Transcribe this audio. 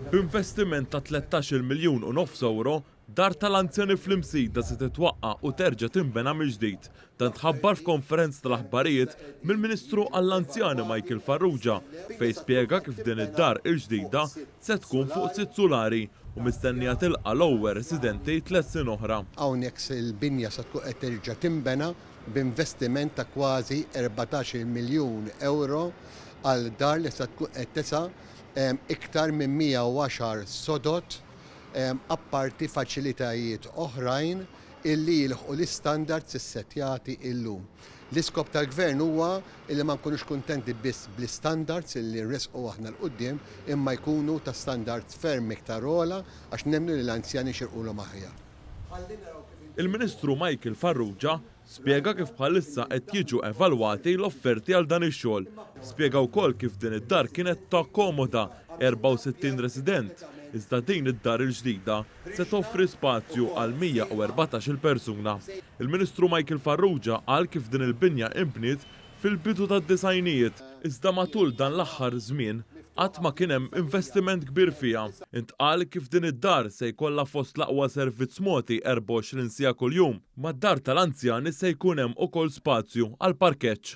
B'investiment ta' 13 miljun u nofs euro, dar tal-anzjani fl-Imsida se titwaqqa u terġa' tinbena mill-ġdid. Dan tħabbar f'konferenza tal-aħbarijiet mill-Ministru għall-Anzjani Michael Farrugia fejn spjega kif din id-dar il-ġdida se tkun fuq 6 sulari u mistennija tilqa' l-ewwel residenti 3 sin oħra. Hawnhekk il-binja se tkun qed terġa' tinbena b'investiment ta' kważi 14 miljun euro għal dar li se tkun qed tisa' iktar minn 110 sodot apparti faċilitajiet oħrajn illi jilħqu l-istandards issettjati illum. L-iskop tal-gvern huwa illi ma nkunux kuntenti biss bl-istandards illi nresqu aħna l-qudiem imma jkunu ta' standards ferm iktar ogħla għax nemmnu li l-anzjani xirqulhom aħjar. Il-Ministru Michael Farrugia spjega kif bħalissa qed jiġu evalwati l-offerti għal dan ix-xogħol. Spjega wkoll kif din id-dar kienet takkomoda 64 resident. Iżda din id-dar il-ġdida se toffri spazju għal 114 persuna. Il-Ministru Michael Farrugia qal kif din il-binja inbniet fil-bidu tad-disajnijiet. Iżda matul dan l-aħħar żmien qatt ma kien hemm investiment kbir fiha. Intqal kif din id-dar se jkollha fost l-aqwa servizz mogħti 24 siegħa kuljum. Mad-dar tal-anzjani se jkun hemm ukoll spazju għal parkeġġ.